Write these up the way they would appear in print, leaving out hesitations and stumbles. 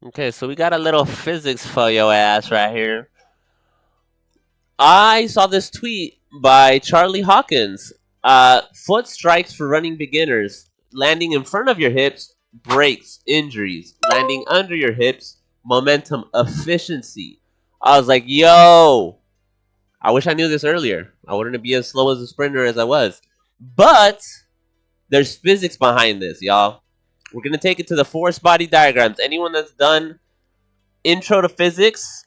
Okay, so we got a little physics for your ass right here. I saw this tweet by Charlie Hawkins. Foot strikes for running beginners. Landing in front of your hips, breaks, injuries. Landing under your hips, momentum, efficiency. I was like, yo, I wish I knew this earlier. I wouldn't be as slow as a sprinter as I was. But there's physics behind this, y'all. We're going to take it to the force body diagrams. Anyone that's done intro to physics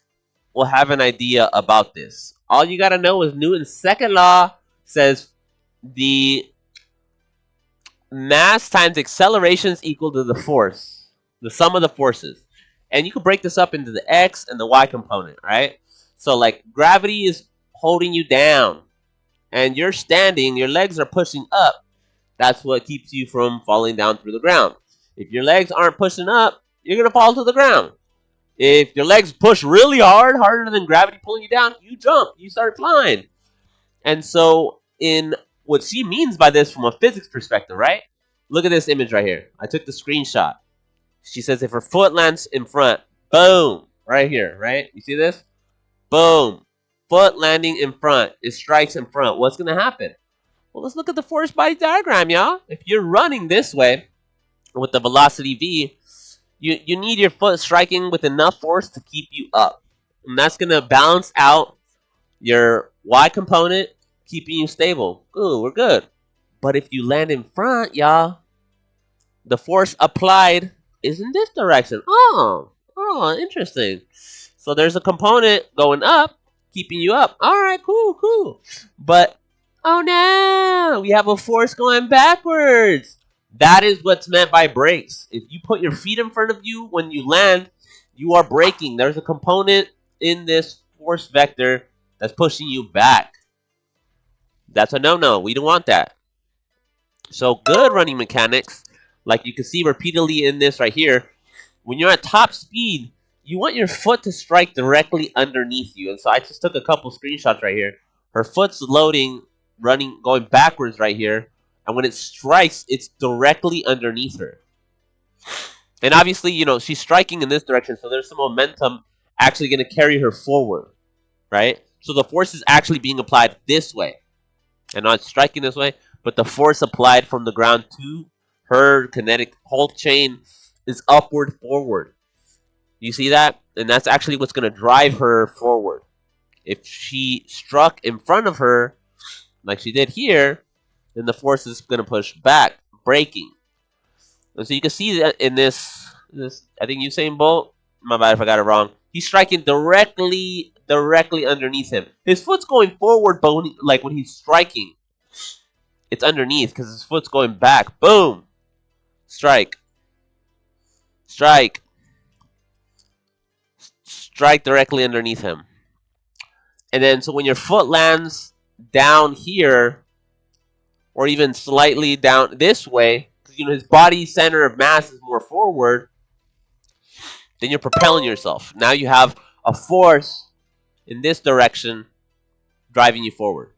will have an idea about this. All you got to know is Newton's second law says the mass times acceleration is equal to the force, the sum of the forces. And you can break this up into the x and the y component, right? So, like, gravity is holding you down, and you're standing, your legs are pushing up. That's what keeps you from falling down through the ground. If your legs aren't pushing up, you're going to fall to the ground. If your legs push really hard, harder than gravity pulling you down, you jump, you start flying. And so, in what she means by this from a physics perspective, right? Look at this image right here. I took the screenshot. She says if her foot lands in front, boom, right here, right? You see this? Boom. Foot landing in front. It strikes in front. What's going to happen? Well, let's look at the force body diagram, y'all. If you're running this way with the velocity v, you need your foot striking with enough force to keep you up. And that's going to balance out your y component, keeping you stable. Ooh, we're good. But if you land in front, y'all, the force applied is in this direction. Oh, interesting. So there's a component going up, keeping you up. All right, cool. But, oh no, we have a force going backwards. That is what's meant by brakes. If you put your feet in front of you when you land, you are braking. There's a component in this force vector that's pushing you back. That's a no-no. We don't want that. So good running mechanics, like you can see repeatedly in this right here, when you're at top speed, you want your foot to strike directly underneath you. And so I just took a couple screenshots right here. Her foot's loading, running, going backwards right here. And when it strikes, it's directly underneath her. And obviously, you know, she's striking in this direction, so there's some momentum actually going to carry her forward, right? So the force is actually being applied this way. And not striking this way, but the force applied from the ground to her kinetic whole chain is upward forward. You see that? And that's actually what's going to drive her forward. If she struck in front of her, like she did here, then the force is going to push back, braking. And so you can see that in this I think Usain Bolt, my bad if I got it wrong, he's striking directly underneath him. His foot's going forward, but when he's striking, it's underneath because his foot's going back. Boom! Strike. Strike directly underneath him. And then, so when your foot lands down here, or even slightly down this way, because his body center of mass is more forward, then you're propelling yourself. Now you have a force in this direction driving you forward.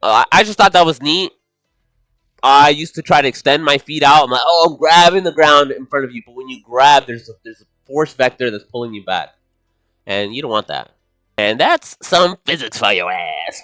I just thought that was neat. I used to try to extend my feet out. I'm like, oh, I'm grabbing the ground in front of you. But when you grab, there's a force vector that's pulling you back. And you don't want that. And that's some physics for your ass.